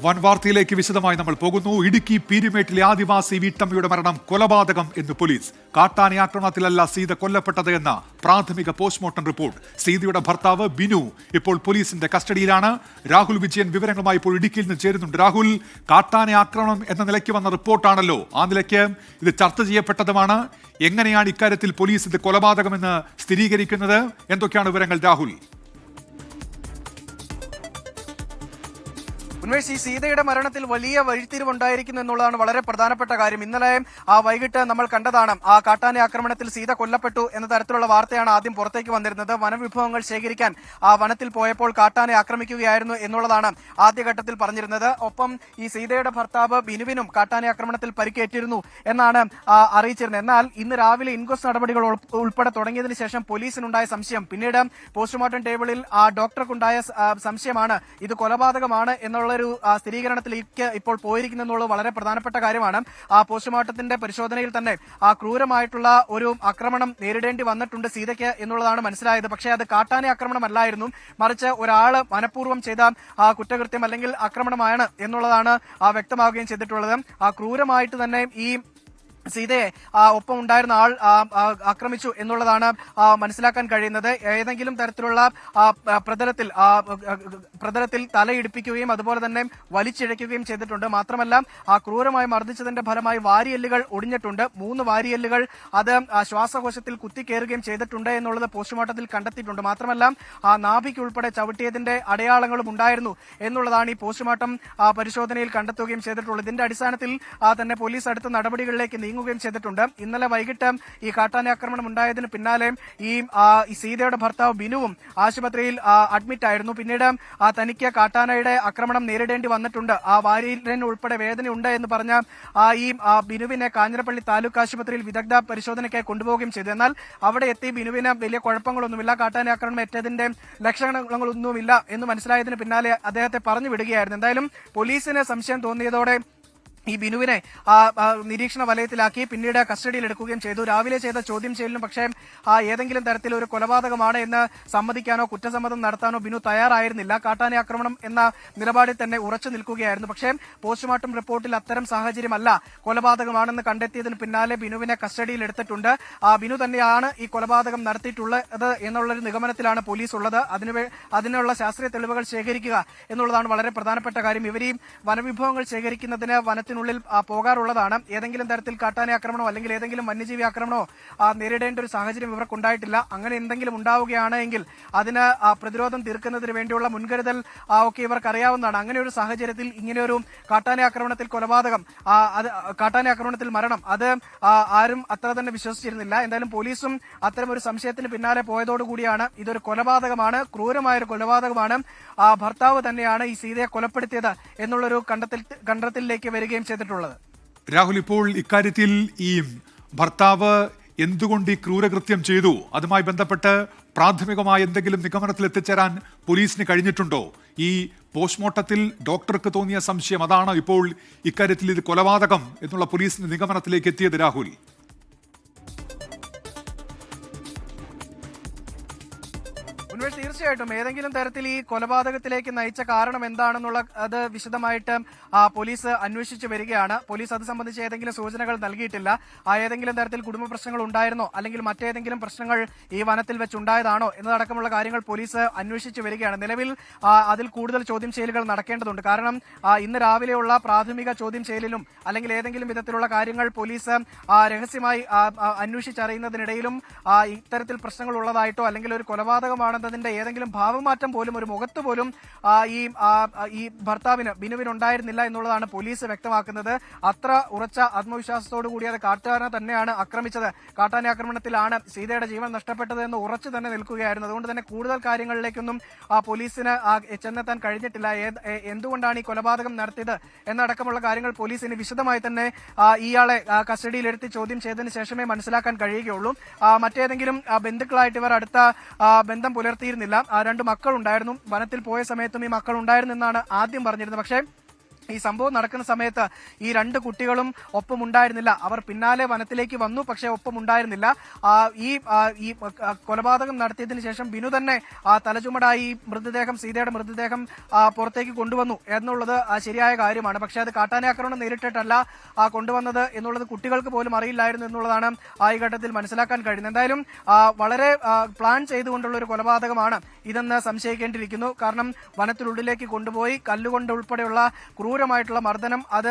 വൻവാർത്തയിലേക്ക് വിശദമായി നമ്മൾ പോകുന്നു. ഇടുക്കി പീരുമേട്ടിലെ ആദിവാസി വീട്ടമ്മയുടെ മരണം കൊലപാതകം എന്ന് പോലീസ്. കാട്ടാന ആക്രമണത്തിലല്ല സീത കൊല്ലപ്പെട്ടത് എന്ന പ്രാഥമിക പോസ്റ്റ്മോർട്ടം റിപ്പോർട്ട്. സീതയുടെ ഭർത്താവ് ബിനു ഇപ്പോൾ പോലീസിന്റെ കസ്റ്റഡിയിലാണ്. രാഹുൽ വിജയൻ വിവരങ്ങളുമായി ഇപ്പോൾ ഇടുക്കിയിൽ നിന്ന് ചേരുന്നുണ്ട്. രാഹുൽ, കാട്ടാന ആക്രമണം എന്ന നിലയ്ക്ക് വന്ന റിപ്പോർട്ടാണല്ലോ, ആ നിലയ്ക്ക് ഇത് ചർച്ച ചെയ്യപ്പെട്ടതുമാണ്. എങ്ങനെയാണ് ഇക്കാര്യത്തിൽ പോലീസ് ഇത് കൊലപാതകമെന്ന് സ്ഥിരീകരിക്കുന്നത്? എന്തൊക്കെയാണ് വിവരങ്ങൾ രാഹുൽ? ഉന്മേഷ്, ഈ സീതയുടെ മരണത്തിൽ വലിയ വഴിത്തിരിവുണ്ടായിരിക്കുന്നു എന്നുള്ളതാണ് വളരെ പ്രധാനപ്പെട്ട കാര്യം. ഇന്നലെ വൈകിട്ട് നമ്മൾ കണ്ടതാണ് ആ കാട്ടാന ആക്രമണത്തിൽ സീത കൊല്ലപ്പെട്ടു എന്ന തരത്തിലുള്ള വാർത്തയാണ് ആദ്യം പുറത്തേക്ക് വന്നിരുന്നത്. വനവിഭവങ്ങൾ ശേഖരിക്കാൻ വനത്തിൽ പോയപ്പോൾ കാട്ടാനെ ആക്രമിക്കുകയായിരുന്നു എന്നുള്ളതാണ് ആദ്യഘട്ടത്തിൽ പറഞ്ഞിരുന്നത്. ഒപ്പം ഈ സീതയുടെ ഭർത്താവ് ബിനുവിനും കാട്ടാന ആക്രമണത്തിൽ പരിക്കേറ്റിരുന്നു എന്നാണ് അറിയിച്ചിരുന്നത്. എന്നാൽ ഇന്ന് രാവിലെ ഇൻക്വസ്റ്റ് നടപടികൾ ഉൾപ്പെടെ തുടങ്ങിയതിനു ശേഷം പോലീസിനുണ്ടായ സംശയം, പിന്നീട് പോസ്റ്റ്മോർട്ടം ടേബിളിൽ ഡോക്ടർക്കുണ്ടായ സംശയമാണ് ഇത് കൊലപാതകമാണ് എന്നുള്ള ഒരു സ്ഥിരീകരണത്തിലേക്ക് ഇപ്പോൾ പോയിരിക്കുന്നു എന്നുള്ളത് വളരെ പ്രധാനപ്പെട്ട കാര്യമാണ്. പോസ്റ്റ്മോർട്ടത്തിന്റെ പരിശോധനയിൽ തന്നെ ക്രൂരമായിട്ടുള്ള ഒരു ആക്രമണം നേരിടേണ്ടി വന്നിട്ടുണ്ട് സീതയ്ക്ക് എന്നുള്ളതാണ് മനസ്സിലായത്. പക്ഷേ അത് കാട്ടാന ആക്രമണമല്ലായിരുന്നു, മറിച്ച് ഒരാള് മനഃപൂർവ്വം ചെയ്ത കുറ്റകൃത്യം അല്ലെങ്കിൽ ആക്രമണമാണ് എന്നുള്ളതാണ് വ്യക്തമാവുകയും ചെയ്തിട്ടുള്ളത്. ക്രൂരമായിട്ട് തന്നെ ഈ സീതയെ ഒപ്പം ഉണ്ടായിരുന്ന ആൾ ആക്രമിച്ചു എന്നുള്ളതാണ് മനസ്സിലാക്കാൻ കഴിയുന്നത്. ഏതെങ്കിലും തരത്തിലുള്ള പ്രതലത്തിൽ തലയിടിപ്പിക്കുകയും അതുപോലെ തന്നെ വലിച്ചിഴയ്ക്കുകയും ചെയ്തിട്ടുണ്ട്. മാത്രമല്ല ക്രൂരമായി മർദ്ദിച്ചതിന്റെ ഫലമായി വാരിയെല്ലുകൾ ഒടിഞ്ഞിട്ടുണ്ട്. 3 വാരിയെല്ലുകൾ അത് ശ്വാസകോശത്തിൽ കുത്തിക്കയറുകയും ചെയ്തിട്ടുണ്ട് എന്നുള്ളത് പോസ്റ്റ്മോർട്ടത്തിൽ കണ്ടെത്തിയിട്ടുണ്ട്. മാത്രമല്ല നാഭിക്ക് ഉൾപ്പെടെ ചവിട്ടിയതിന്റെ അടയാളങ്ങളും ഉണ്ടായിരുന്നു എന്നുള്ളതാണ് ഈ പോസ്റ്റ്മോർട്ടം പരിശോധനയിൽ കണ്ടെത്തുകയും ചെയ്തിട്ടുള്ളത്. ഇതിന്റെ അടിസ്ഥാനത്തിൽ തന്നെ പോലീസ് അടുത്ത നടപടികളിലേക്ക് നീങ്ങുകയും ചെയ്തിട്ടുണ്ട്. ഇന്നലെ വൈകിട്ട് ഈ കാട്ടാനാക്രമണം ഉണ്ടായതിന് പിന്നാലെ ഈ സീതയുടെ ഭർത്താവ് ബിനുവും ആശുപത്രിയിൽ അഡ്മിറ്റ് ആയിരുന്നു. പിന്നീട് തനിക്ക് കാട്ടാനയുടെ ആക്രമണം നേരിടേണ്ടി വന്നിട്ടുണ്ട്, വാരിയിലിന് ഉൾപ്പെടെ വേദനയുണ്ട് എന്ന് പറഞ്ഞ ഈ ബിനുവിനെ കാഞ്ഞിരപ്പള്ളി താലൂക്ക് ആശുപത്രിയിൽ വിദഗ്ധ പരിശോധനയ്ക്കായി കൊണ്ടുപോവുകയും ചെയ്തു. എന്നാൽ അവിടെ എത്തി ബിനുവിന് വലിയ കുഴപ്പങ്ങളൊന്നുമില്ല, കാട്ടാനാക്രമണം ഏറ്റതിന്റെ ലക്ഷണങ്ങളൊന്നുമില്ല എന്ന് മനസ്സിലായതിന് പിന്നാലെ അദ്ദേഹത്തെ പറഞ്ഞു വിടുകയായിരുന്നു. എന്തായാലും പോലീസിന് സംശയം തോന്നിയതോടെ ഈ ബിനുവിനെ നിരീക്ഷണ വലയത്തിലാക്കി പിന്നീട് കസ്റ്റഡിയിൽ എടുക്കുകയും ചെയ്തു. രാവിലെ ചെയ്ത ചോദ്യം ചെയ്യലിനും പക്ഷേ ഏതെങ്കിലും തരത്തിൽ ഒരു കൊലപാതകമാണ് എന്ന് സമ്മതിക്കാനോ കുറ്റസമ്മതം നടത്താനോ ബിനു തയ്യാറായിരുന്നില്ല. കാട്ടാന ആക്രമണം എന്ന നിലപാടിൽ തന്നെ ഉറച്ചു നിൽക്കുകയായിരുന്നു. പക്ഷേ പോസ്റ്റ്മോർട്ടം റിപ്പോർട്ടിൽ അത്തരം സാഹചര്യമല്ല, കൊലപാതകമാണെന്ന് കണ്ടെത്തിയതിന് പിന്നാലെ ബിനുവിനെ കസ്റ്റഡിയിൽ എടുത്തിട്ടുണ്ട്. ബിനു തന്നെയാണ് ഈ കൊലപാതകം നടത്തിയിട്ടുള്ളത് എന്നുള്ളൊരു നിഗമനത്തിലാണ് പോലീസ് ഉള്ളത്. അതിനുള്ള ശാസ്ത്രീയ തെളിവുകൾ ശേഖരിക്കുക എന്നുള്ളതാണ് വളരെ പ്രധാനപ്പെട്ട കാര്യം. ഇവർ ഈ വനവിഭവങ്ങൾ ശേഖരിക്കുന്നതിന് വനത്തിനുള്ളിൽ പോകാറുള്ളതാണ്. ഏതെങ്കിലും തരത്തിൽ കാട്ടാന ആക്രമണമോ അല്ലെങ്കിൽ ഏതെങ്കിലും വന്യജീവി ആക്രമണമോ നേരിടേണ്ട ഒരു സാഹചര്യം ഇവർക്കുണ്ടായിട്ടില്ല. അങ്ങനെ എന്തെങ്കിലും ഉണ്ടാവുകയാണെങ്കിൽ അതിന് പ്രതിരോധം തീർക്കുന്നതിന് വേണ്ടിയുള്ള മുൻകരുതൽ ഒക്കെ ഇവർക്ക് അറിയാവുന്നതാണ്. അങ്ങനെ ഒരു സാഹചര്യത്തിൽ ഇങ്ങനെയൊരു കാട്ടാന ആക്രമണത്തിൽ കാട്ടാന ആക്രമണത്തിൽ മരണം അത് ആരും അത്ര തന്നെ വിശ്വസിച്ചിരുന്നില്ല. എന്തായാലും പോലീസും അത്തരം ഒരു സംശയത്തിന് പിന്നാലെ പോയതോടുകൂടിയാണ് ഇതൊരു കൊലപാതകമാണ്, ക്രൂരമായൊരു കൊലപാതകമാണ്, ഭർത്താവ് തന്നെയാണ് ഈ സീതയെ കൊലപ്പെടുത്തിയത് എന്നുള്ളൊരു കണ്ടെത്തലിലേക്ക് വരികയും ചെയ്തിട്ടുള്ളത്. രാഹുൽ, ഇപ്പോൾ ഇക്കാര്യത്തിൽ ഈ ഭർത്താവ് എന്തുകൊണ്ട് ഈ ക്രൂരകൃത്യം ചെയ്തു, അതുമായി ബന്ധപ്പെട്ട് പ്രാഥമികമായ എന്തെങ്കിലും നിഗമനത്തിൽ എത്തിച്ചേരാൻ പോലീസിന് കഴിഞ്ഞിട്ടുണ്ടോ? ഈ പോസ്റ്റ്മോർട്ടത്തിൽ ഡോക്ടർക്ക് തോന്നിയ സംശയം അതാണ് ഇപ്പോൾ ഇക്കാര്യത്തിൽ ഇത് കൊലപാതകം എന്നുള്ള പോലീസിന്റെ നിഗമനത്തിലേക്ക് എത്തിയത്. രാഹുൽ, തീർച്ചയായിട്ടും ഏതെങ്കിലും തരത്തിൽ ഈ കൊലപാതകത്തിലേക്ക് നയിച്ച കാരണം എന്താണെന്നുള്ള അത് വിശദമായിട്ട് പോലീസ് അന്വേഷിച്ചു വരികയാണ്. പോലീസ് അത് സംബന്ധിച്ച് ഏതെങ്കിലും സൂചനകൾ നൽകിയിട്ടില്ല. ഏതെങ്കിലും തരത്തിൽ കുടുംബ പ്രശ്നങ്ങൾ ഉണ്ടായിരുന്നോ അല്ലെങ്കിൽ മറ്റേതെങ്കിലും പ്രശ്നങ്ങൾ ഈ വനത്തിൽ വെച്ചുണ്ടായതാണോ എന്നതടക്കമുള്ള കാര്യങ്ങൾ പോലീസ് അന്വേഷിച്ചു വരികയാണ്. നിലവിൽ അതിൽ കൂടുതൽ ചോദ്യം ചെയ്യലുകൾ നടക്കേണ്ടതുണ്ട്. കാരണം ഇന്ന് രാവിലെയുള്ള പ്രാഥമിക ചോദ്യം ചെയ്യലിലും അല്ലെങ്കിൽ ഏതെങ്കിലും വിധത്തിലുള്ള കാര്യങ്ങൾ പോലീസ് രഹസ്യമായി അന്വേഷിച്ചറിയുന്നതിനിടയിലും ഇത്തരത്തിൽ പ്രശ്നങ്ങൾ ഉള്ളതായിട്ടോ അല്ലെങ്കിൽ ഒരു കൊലപാതകമാണെന്നതിന്റെ ഏതെങ്കിലും ഭാവമാറ്റം പോലും ഒരു മുഖത്ത് പോലും ഈ ഭർത്താവിന് ബിനുവിനുണ്ടായിരുന്നില്ല എന്നുള്ളതാണ് പോലീസ് വ്യക്തമാക്കുന്നത്. അത്ര ഉറച്ച ആത്മവിശ്വാസത്തോടു കൂടി അത് കാട്ടാന തന്നെയാണ് ആക്രമിച്ചത്, കാട്ടാന ആക്രമണത്തിലാണ് സീതയുടെ ജീവൻ നഷ്ടപ്പെട്ടത് എന്ന് ഉറച്ചു തന്നെ നിൽക്കുകയായിരുന്നു. അതുകൊണ്ട് തന്നെ കൂടുതൽ കാര്യങ്ങളിലേക്കൊന്നും പോലീസിന് ചെന്നെത്താൻ കഴിഞ്ഞിട്ടില്ല. എന്തുകൊണ്ടാണ് ഈ കൊലപാതകം നടത്തിയത് എന്നടക്കമുള്ള കാര്യങ്ങൾ പോലീസിന് വിശദമായി തന്നെ ഇയാളെ കസ്റ്റഡിയിലെടുത്ത് ചോദ്യം ചെയ്തതിന് ശേഷമേ മനസ്സിലാക്കാൻ കഴിയുകയുള്ളൂ. മറ്റേതെങ്കിലും ബന്ധുക്കളായിട്ട് ഇവർ അടുത്ത ബന്ധം പുലർത്തിയിരുന്നില്ല. 2 മക്കളുണ്ടായിരുന്നു. വനത്തിൽ പോയ സമയത്തും ഈ മക്കൾ ഉണ്ടായിരുന്നു എന്നാണ് ആദ്യം പറഞ്ഞിരുന്നത്. പക്ഷേ ഈ സംഭവം നടക്കുന്ന സമയത്ത് ഈ രണ്ട് കുട്ടികളും ഒപ്പമുണ്ടായിരുന്നില്ല. അവർ പിന്നാലെ വനത്തിലേക്ക് വന്നു, പക്ഷേ ഒപ്പമുണ്ടായിരുന്നില്ല. ഈ കൊലപാതകം നടത്തിയതിനു ശേഷം ബിനു തന്നെ തലചുമടായി സീതയുടെ മൃതദേഹം പുറത്തേക്ക് കൊണ്ടുവന്നു എന്നുള്ളത് ശരിയായ കാര്യമാണ്. പക്ഷേ അത് കാട്ടാനാക്രമണം നേരിട്ടിട്ടല്ല കൊണ്ടുവന്നത് എന്നുള്ളത് കുട്ടികൾക്ക് പോലും അറിയില്ലായിരുന്നു എന്നുള്ളതാണ് ഈ ഘട്ടത്തിൽ മനസ്സിലാക്കാൻ കഴിയുന്നത്. എന്തായാലും വളരെ പ്ലാൻ ചെയ്തുകൊണ്ടുള്ള ഒരു കൊലപാതകമാണ് ഇതെന്ന് സംശയിക്കേണ്ടിയിരിക്കുന്നു. കാരണം വനത്തിനുള്ളിലേക്ക് കൊണ്ടുപോയി കല്ലുകൊണ്ട് ഉൾപ്പെടെയുള്ള ക്രൂരമായിട്ടുള്ള മർദ്ദനം അത്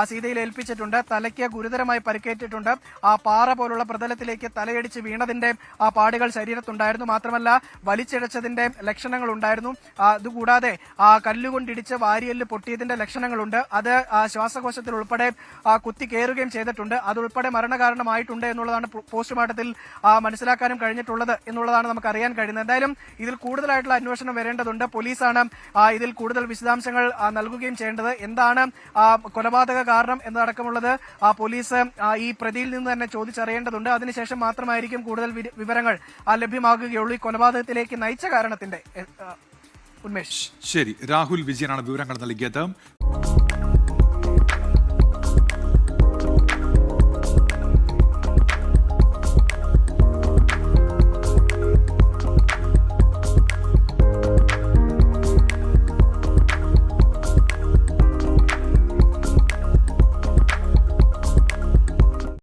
സീതയിൽ ഏൽപ്പിച്ചിട്ടുണ്ട്. തലയ്ക്ക് ഗുരുതരമായി പരിക്കേറ്റിട്ടുണ്ട്. പാറ പോലുള്ള പ്രതലത്തിലേക്ക് തലയടിച്ച് വീണതിന്റെ പാടുകൾ ശരീരത്തുണ്ടായിരുന്നു. മാത്രമല്ല വലിച്ചിഴച്ചതിന്റെ ലക്ഷണങ്ങൾ ഉണ്ടായിരുന്നു. അതുകൂടാതെ കല്ലുകൊണ്ടിടിച്ച് വാരിയെല്ല് പൊട്ടിയതിന്റെ ലക്ഷണങ്ങളുണ്ട്. അത് ശ്വാസകോശത്തിൽ ഉൾപ്പെടെ കുത്തി കയറുകയും ചെയ്തിട്ടുണ്ട്. അതുൾപ്പെടെ മരണകാരണമായിട്ടുണ്ട് എന്നുള്ളതാണ് പോസ്റ്റ്മോർട്ടത്തിൽ മനസ്സിലാക്കാനും കഴിഞ്ഞിട്ടുള്ളത് എന്നുള്ളതാണ് നമുക്ക് അറിയാൻ കഴിയുന്നത്. എന്തായാലും ഇതിൽ കൂടുതലായിട്ടുള്ള അന്വേഷണം വരേണ്ടതുണ്ട്. പോലീസാണ് ഇതിൽ കൂടുതൽ വിശദാംശങ്ങൾ നൽകുകയും ചെയ്യേണ്ടത്. എന്താണ് കൊലപാതക കാരണം എന്നതടക്കമുള്ളത് പോലീസ് ഈ പ്രതിയിൽ നിന്ന് തന്നെ ചോദിച്ചറിയേണ്ടതുണ്ട്. അതിനുശേഷം മാത്രമായിരിക്കും കൂടുതൽ വിവരങ്ങൾ ലഭ്യമാകുകയുള്ളൂ. ഈ കൊലപാതകത്തിലേക്ക് നയിച്ച കാരണത്തിന്റെ ഉന്മേഷ്. ശരി, രാഹുൽ വിജയനാണ് വിവരങ്ങൾ നൽകിയത്.